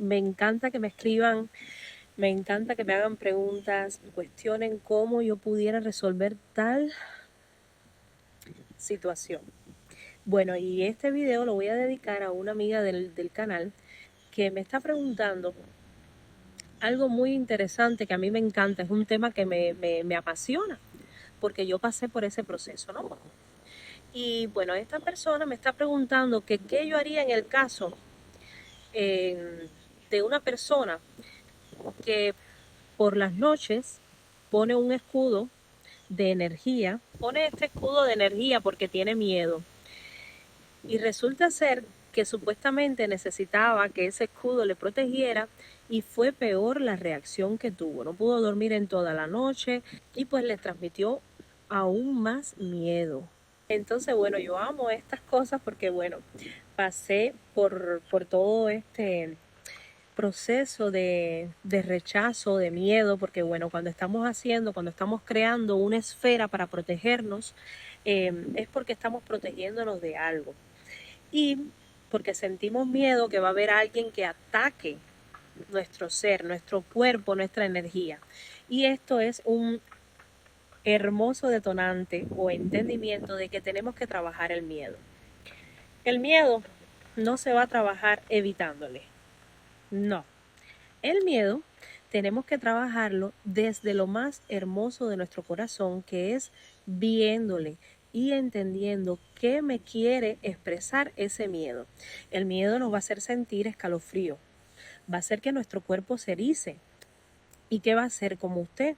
Me encanta que me escriban, me encanta que me hagan preguntas, me cuestionen cómo yo pudiera resolver tal situación. Bueno, y este video lo voy a dedicar a una amiga del canal que me está preguntando algo muy interesante que a mí me encanta, es un tema que me apasiona, porque yo pasé por ese proceso, ¿no? Y bueno, esta persona me está preguntando que qué yo haría en el caso de una persona que por las noches pone un escudo de energía, pone este escudo de energía porque tiene miedo. Y resulta ser que supuestamente necesitaba que ese escudo le protegiera y fue peor la reacción que tuvo. No pudo dormir en toda la noche y pues le transmitió aún más miedo. Entonces, bueno, yo amo estas cosas porque, bueno, pasé por todo este proceso de rechazo, de miedo, porque bueno, cuando estamos creando una esfera para protegernos, es porque estamos protegiéndonos de algo. Y porque sentimos miedo que va a haber alguien que ataque nuestro ser, nuestro cuerpo, nuestra energía. Y esto es un hermoso detonante o entendimiento de que tenemos que trabajar el miedo. El miedo no se va a trabajar evitándole. No. El miedo tenemos que trabajarlo desde lo más hermoso de nuestro corazón, que es viéndole y entendiendo qué me quiere expresar ese miedo. El miedo nos va a hacer sentir escalofrío, va a hacer que nuestro cuerpo se erice. ¿Y qué va a hacer? Como usted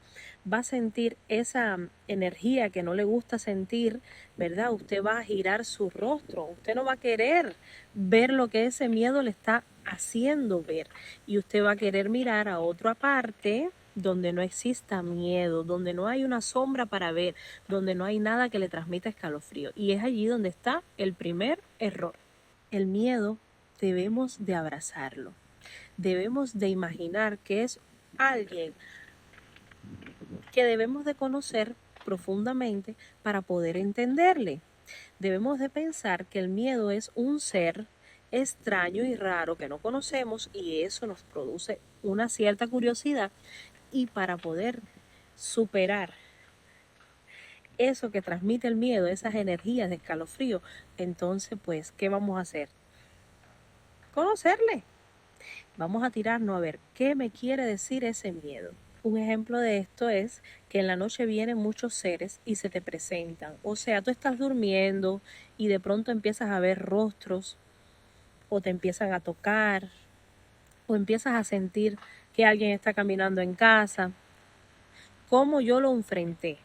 va a sentir esa energía que no le gusta sentir, ¿verdad? Usted va a girar su rostro, usted no va a querer ver lo que ese miedo le está haciendo ver. Y usted va a querer mirar a otra parte donde no exista miedo, donde no hay una sombra para ver, donde no hay nada que le transmita escalofrío. Y es allí donde está el primer error. El miedo debemos de abrazarlo. Debemos de imaginar que es alguien que debemos de conocer profundamente para poder entenderle. Debemos de pensar que el miedo es un ser extraño y raro que no conocemos y eso nos produce una cierta curiosidad y para poder superar eso que transmite el miedo, esas energías de escalofrío, entonces pues, ¿qué vamos a hacer? Conocerle. Vamos a tirarnos a ver qué me quiere decir ese miedo. Un ejemplo de esto es que en la noche vienen muchos seres y se te presentan. O sea, tú estás durmiendo y de pronto empiezas a ver rostros o te empiezan a tocar o empiezas a sentir que alguien está caminando en casa. ¿Cómo yo lo enfrenté?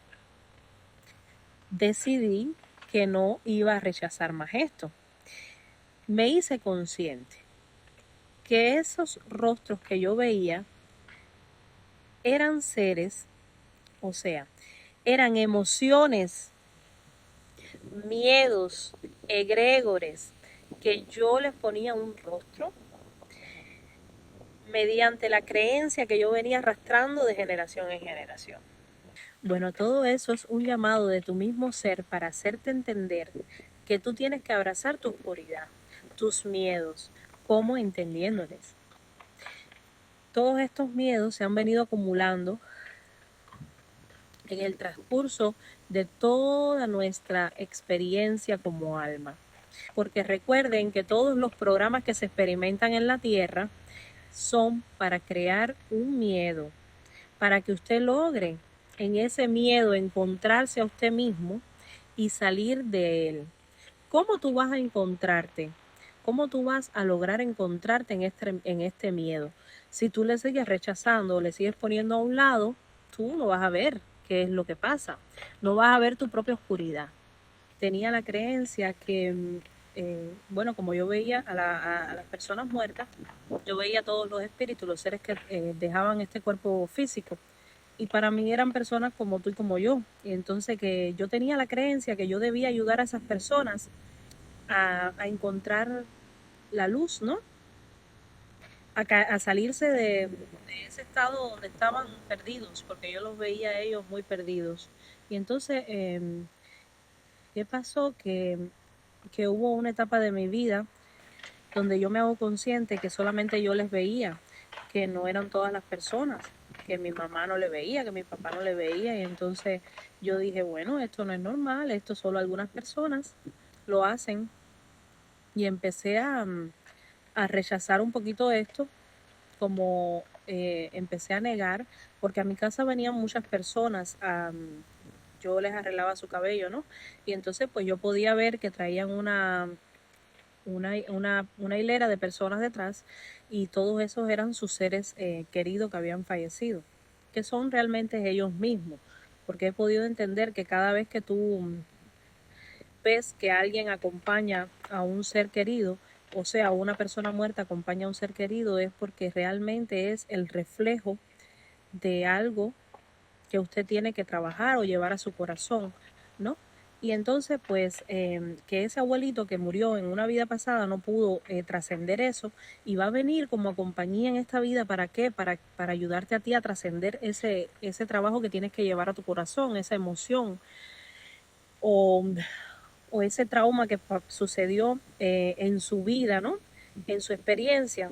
Decidí que no iba a rechazar más esto. Me hice consciente que esos rostros que yo veía eran seres, o sea, eran emociones, miedos, egregores, que yo les ponía un rostro mediante la creencia que yo venía arrastrando de generación en generación. Bueno, todo eso es un llamado de tu mismo ser para hacerte entender que tú tienes que abrazar tu oscuridad, tus miedos, como entendiéndoles. Todos estos miedos se han venido acumulando en el transcurso de toda nuestra experiencia como alma. Porque recuerden que todos los programas que se experimentan en la Tierra son para crear un miedo, para que usted logre en ese miedo encontrarse a usted mismo y salir de él. ¿Cómo tú vas a encontrarte? ¿Cómo tú vas a lograr encontrarte en este miedo? Si tú le sigues rechazando o le sigues poniendo a un lado, tú no vas a ver qué es lo que pasa. No vas a ver tu propia oscuridad. Tenía la creencia que, bueno, como yo veía a las personas muertas, yo veía a todos los espíritus, los seres que dejaban este cuerpo físico. Y para mí eran personas como tú y como yo. Y entonces que yo tenía la creencia que yo debía ayudar a esas personas a encontrar la luz, ¿no? A salirse de ese estado donde estaban perdidos, porque yo los veía a ellos muy perdidos. Y entonces, ¿qué pasó? Que hubo una etapa de mi vida donde yo me hago consciente que solamente yo les veía, que no eran todas las personas, que mi mamá no le veía, que mi papá no le veía, y entonces yo dije, bueno, esto no es normal, esto solo algunas personas lo hacen, y empecé a rechazar un poquito esto, como empecé a negar, porque a mi casa venían muchas personas, yo les arreglaba su cabello, ¿no? Y entonces pues yo podía ver que traían una hilera de personas detrás, y todos esos eran sus seres queridos que habían fallecido, que son realmente ellos mismos, porque he podido entender que cada vez que tú ves que alguien acompaña a un ser querido, o sea, una persona muerta acompaña a un ser querido, es porque realmente es el reflejo de algo que usted tiene que trabajar o llevar a su corazón, ¿no? Y entonces, pues, que ese abuelito que murió en una vida pasada no pudo trascender eso, y va a venir como compañía en esta vida. ¿Para qué? Para ayudarte a ti a trascender ese trabajo que tienes que llevar a tu corazón, esa emoción o, o ese trauma que sucedió en su vida, ¿no? En su experiencia,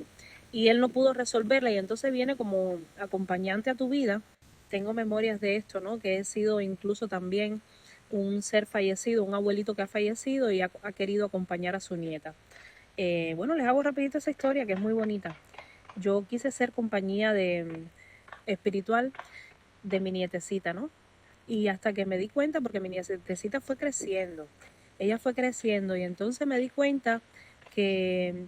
y él no pudo resolverla, y entonces viene como acompañante a tu vida. Tengo memorias de esto, ¿no? Que he sido incluso también un ser fallecido, un abuelito que ha fallecido y ha querido acompañar a su nieta. Bueno, les hago rapidito esa historia que es muy bonita. Yo quise ser compañía espiritual de mi nietecita, ¿no? Y hasta que me di cuenta, porque mi nietecita fue creciendo, ella fue creciendo, y entonces me di cuenta que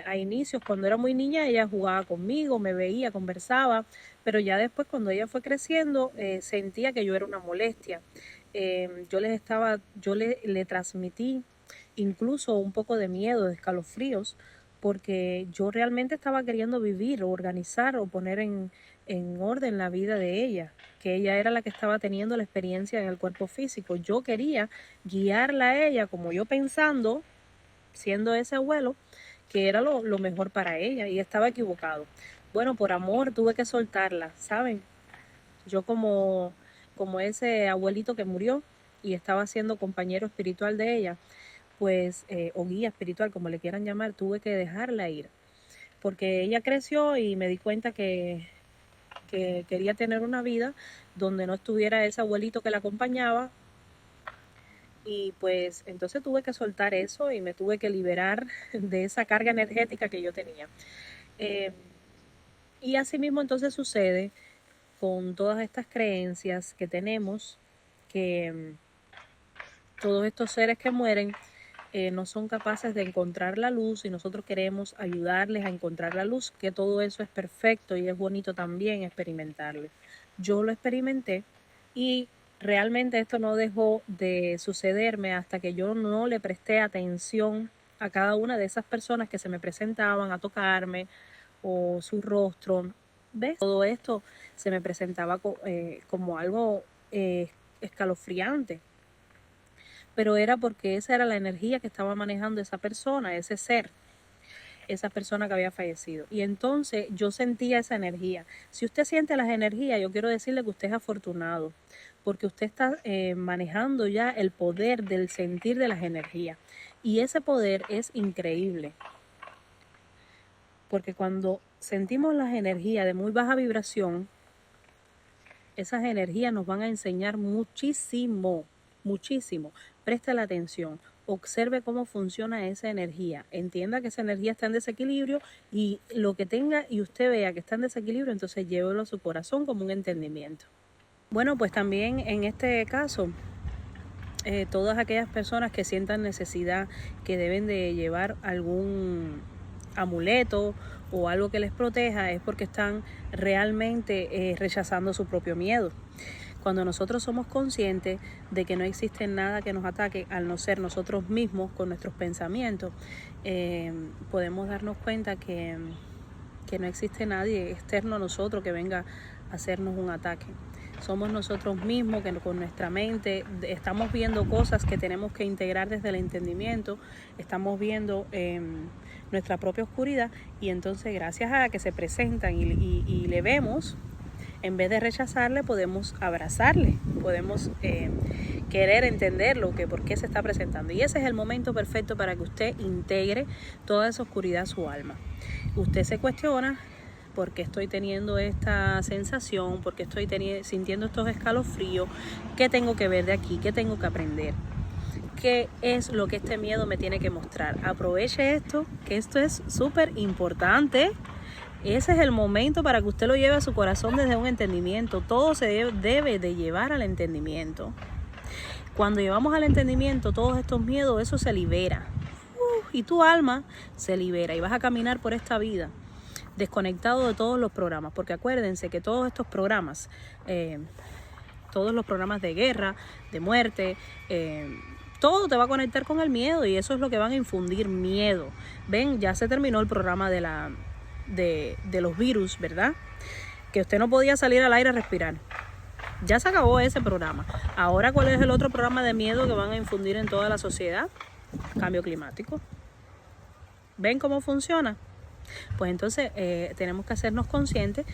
a inicios, cuando era muy niña, ella jugaba conmigo, me veía, conversaba, pero ya después, cuando ella fue creciendo, sentía que yo era una molestia. Le transmití incluso un poco de miedo, de escalofríos, porque yo realmente estaba queriendo vivir, o organizar, o poner en orden la vida de ella, que ella era la que estaba teniendo la experiencia en el cuerpo físico. Yo quería guiarla a ella, como yo pensando, siendo ese abuelo, que era lo mejor para ella, y estaba equivocado. Bueno, por amor tuve que soltarla, ¿saben? Yo como ese abuelito que murió y estaba siendo compañero espiritual de ella, pues, o guía espiritual, como le quieran llamar, tuve que dejarla ir, porque ella creció y me di cuenta que quería tener una vida donde no estuviera ese abuelito que la acompañaba, y pues entonces tuve que soltar eso y me tuve que liberar de esa carga energética que yo tenía. Eh, y así mismo entonces sucede con todas estas creencias que tenemos, que todos estos seres que mueren no son capaces de encontrar la luz, y nosotros queremos ayudarles a encontrar la luz, que todo eso es perfecto y es bonito también experimentarlo. Yo lo experimenté, y realmente esto no dejó de sucederme hasta que yo no le presté atención a cada una de esas personas que se me presentaban a tocarme, o su rostro. ¿Ves? Todo esto se me presentaba como algo escalofriante, pero era porque esa era la energía que estaba manejando esa persona, ese ser, esa persona que había fallecido. Y entonces yo sentía esa energía. Si usted siente las energías, yo quiero decirle que usted es afortunado, porque usted está manejando ya el poder del sentir de las energías. Y ese poder es increíble, porque cuando sentimos las energías de muy baja vibración, esas energías nos van a enseñar muchísimo, muchísimo. Preste la atención, observe cómo funciona esa energía, entienda que esa energía está en desequilibrio, y lo que tenga y usted vea que está en desequilibrio, entonces llévelo a su corazón como un entendimiento. Bueno, pues también en este caso, todas aquellas personas que sientan necesidad, que deben de llevar algún amuleto o algo que les proteja, es porque están realmente rechazando su propio miedo. Cuando nosotros somos conscientes de que no existe nada que nos ataque, al no ser nosotros mismos con nuestros pensamientos, podemos darnos cuenta que no existe nadie externo a nosotros que venga a hacernos un ataque. Somos nosotros mismos que con nuestra mente estamos viendo cosas que tenemos que integrar desde el entendimiento, estamos viendo nuestra propia oscuridad, y entonces gracias a que se presentan y le vemos, en vez de rechazarle, podemos abrazarle, podemos querer entender por qué se está presentando. Y ese es el momento perfecto para que usted integre toda esa oscuridad a su alma. Usted se cuestiona: ¿por qué estoy teniendo esta sensación? ¿Por qué estoy sintiendo estos escalofríos? ¿Qué tengo que ver de aquí? ¿Qué tengo que aprender? ¿Qué es lo que este miedo me tiene que mostrar? Aproveche esto, que esto es súper importante. Ese es el momento para que usted lo lleve a su corazón desde un entendimiento. Todo se debe de llevar al entendimiento. Cuando llevamos al entendimiento todos estos miedos, eso se libera. Y tu alma se libera y vas a caminar por esta vida desconectado de todos los programas. Porque acuérdense que todos estos programas, todos los programas de guerra, de muerte, todo te va a conectar con el miedo, y eso es lo que van a infundir miedo. Ven, ya se terminó el programa de los virus, ¿verdad? Que usted no podía salir al aire a respirar. Ya se acabó ese programa. Ahora, ¿cuál es el otro programa de miedo que van a infundir en toda la sociedad? Cambio climático. ¿Ven cómo funciona? Pues entonces tenemos que hacernos conscientes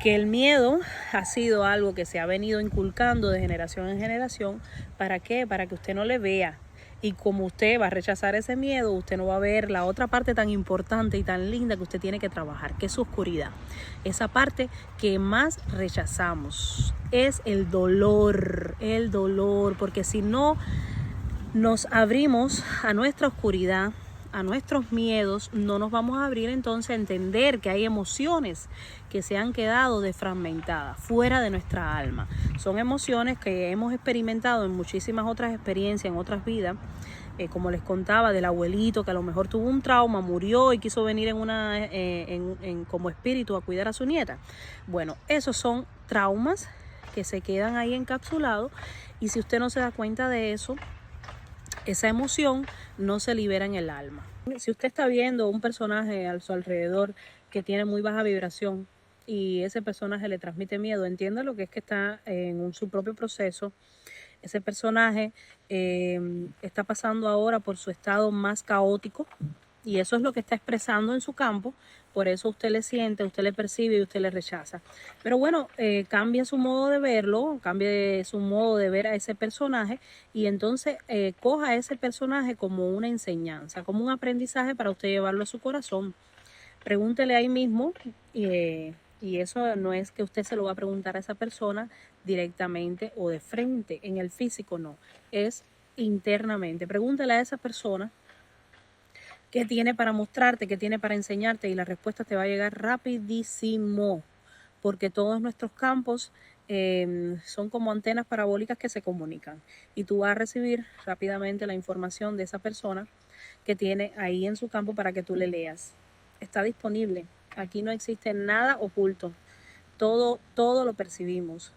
que el miedo ha sido algo que se ha venido inculcando de generación en generación. ¿Para qué? Para que usted no le vea. Y como usted va a rechazar ese miedo, usted no va a ver la otra parte tan importante y tan linda que usted tiene que trabajar, que es su oscuridad. Esa parte que más rechazamos es el dolor, porque si no nos abrimos a nuestra oscuridad, a nuestros miedos, no nos vamos a abrir entonces a entender que hay emociones que se han quedado desfragmentadas, fuera de nuestra alma. Son emociones que hemos experimentado en muchísimas otras experiencias, en otras vidas, como les contaba del abuelito que a lo mejor tuvo un trauma, murió y quiso venir como espíritu a cuidar a su nieta. Bueno, esos son traumas que se quedan ahí encapsulados, y si usted no se da cuenta de eso, esa emoción no se libera en el alma. Si usted está viendo un personaje a su alrededor que tiene muy baja vibración y ese personaje le transmite miedo, entienda lo que es que está en su propio proceso. Ese personaje está pasando ahora por su estado más caótico, y eso es lo que está expresando en su campo. Por eso usted le siente, usted le percibe y usted le rechaza. Pero bueno, cambie su modo de verlo, cambie su modo de ver a ese personaje, y entonces coja a ese personaje como una enseñanza, como un aprendizaje para usted llevarlo a su corazón. Pregúntele ahí mismo, y eso no es que usted se lo va a preguntar a esa persona directamente o de frente, en el físico, no. Es internamente. Pregúntele a esa persona qué tiene para mostrarte, qué tiene para enseñarte, y la respuesta te va a llegar rapidísimo, porque todos nuestros campos son como antenas parabólicas que se comunican, y tú vas a recibir rápidamente la información de esa persona que tiene ahí en su campo para que tú le leas. Está disponible. Aquí no existe nada oculto. Todo lo percibimos.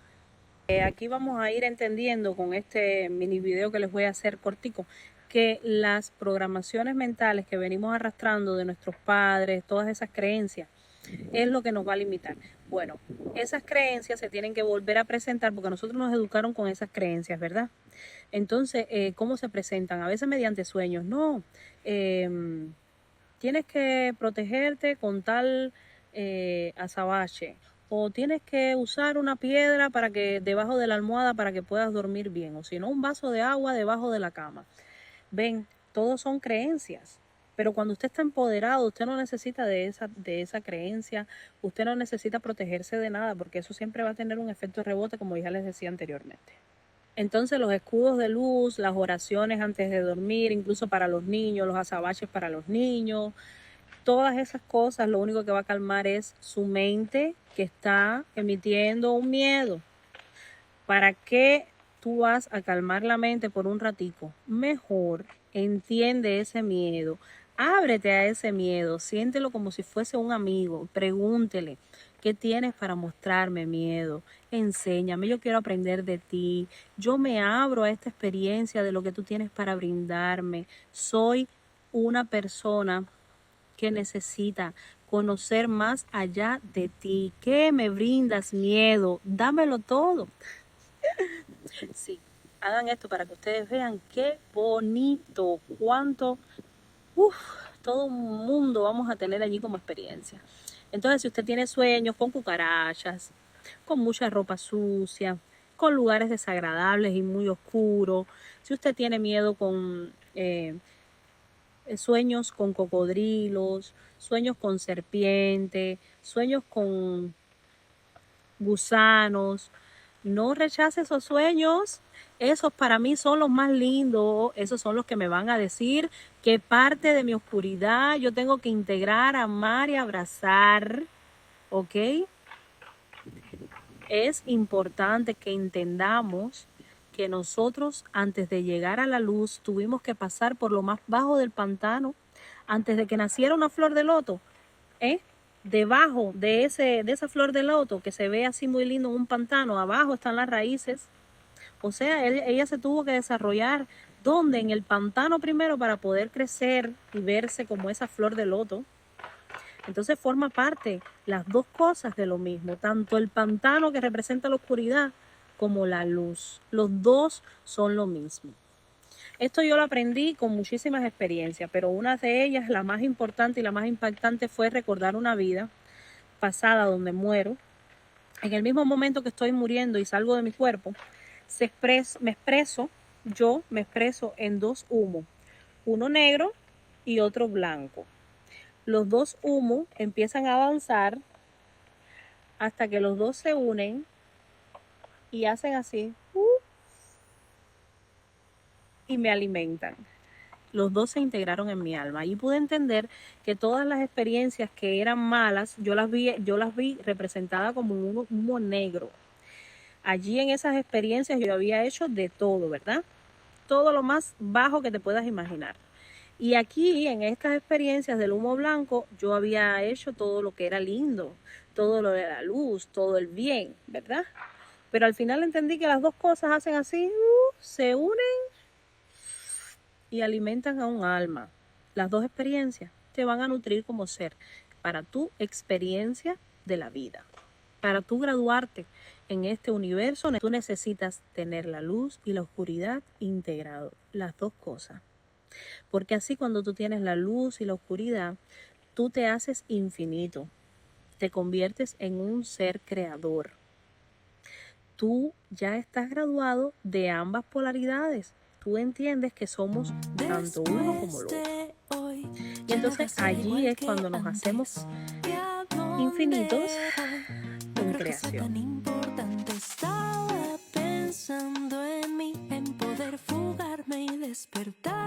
Aquí vamos a ir entendiendo con este mini video que les voy a hacer cortico, que las programaciones mentales que venimos arrastrando de nuestros padres, todas esas creencias, es lo que nos va a limitar. Bueno, esas creencias se tienen que volver a presentar porque nosotros nos educaron con esas creencias, ¿verdad? Entonces, ¿cómo se presentan? A veces mediante sueños. No, tienes que protegerte con tal azabache, o tienes que usar una piedra para que debajo de la almohada para que puedas dormir bien, o si no, un vaso de agua debajo de la cama. Ven, todos son creencias. Pero cuando usted está empoderado, usted no necesita de esa creencia, usted no necesita protegerse de nada, porque eso siempre va a tener un efecto de rebote, como ya les decía anteriormente. Entonces los escudos de luz, las oraciones antes de dormir, incluso para los niños, los azabaches para los niños, todas esas cosas, lo único que va a calmar es su mente, que está emitiendo un miedo. ¿Para qué tú vas a calmar la mente por un ratico? Mejor entiende ese miedo, ábrete a ese miedo, siéntelo como si fuese un amigo, pregúntele: ¿qué tienes para mostrarme, miedo? Enséñame, yo quiero aprender de ti, yo me abro a esta experiencia de lo que tú tienes para brindarme. Soy una persona que necesita conocer más allá de ti. ¿Qué me brindas, miedo? Dámelo todo. Sí, hagan esto para que ustedes vean qué bonito, cuánto, todo un mundo vamos a tener allí como experiencia. Entonces, si usted tiene sueños con cucarachas, con mucha ropa sucia, con lugares desagradables y muy oscuros, si usted tiene miedo con sueños con cocodrilos, sueños con serpiente, sueños con gusanos, no rechace esos sueños. Esos para mí son los más lindos. Esos son los que me van a decir qué parte de mi oscuridad yo tengo que integrar, amar y abrazar. ¿Ok? Es importante que entendamos que nosotros antes de llegar a la luz tuvimos que pasar por lo más bajo del pantano antes de que naciera una flor de loto. Debajo de esa flor de loto que se ve así muy lindo en un pantano, abajo están las raíces. O sea, ella se tuvo que desarrollar, ¿dónde? En el pantano primero para poder crecer y verse como esa flor de loto. Entonces forma parte las dos cosas de lo mismo, tanto el pantano que representa la oscuridad como la luz. Los dos son lo mismo. Esto yo lo aprendí con muchísimas experiencias, pero una de ellas, la más importante y la más impactante, fue recordar una vida pasada donde muero. En el mismo momento que estoy muriendo y salgo de mi cuerpo, me expreso en dos humos, uno negro y otro blanco. Los dos humos empiezan a avanzar hasta que los dos se unen y hacen así y me alimentan. Los dos se integraron en mi alma y pude entender que todas las experiencias que eran malas, yo las vi representadas como un humo negro. Allí en esas experiencias yo había hecho de todo, ¿verdad? Todo lo más bajo que te puedas imaginar. Y aquí, en estas experiencias del humo blanco, yo había hecho todo lo que era lindo, todo lo de la luz, todo el bien, ¿verdad? Pero al final entendí que las dos cosas hacen así, se unen y alimentan a un alma. Las dos experiencias te van a nutrir como ser para tu experiencia de la vida. Para tú graduarte en este universo, tú necesitas tener la luz y la oscuridad integrado, las dos cosas. Porque así cuando tú tienes la luz y la oscuridad, tú te haces infinito, te conviertes en un ser creador. Tú ya estás graduado de ambas polaridades. Tú entiendes que somos tanto uno como lo otro. Y entonces allí es cuando nos hacemos infinitos en creación. Estaba pensando en mí, en poder fugarme y despertar.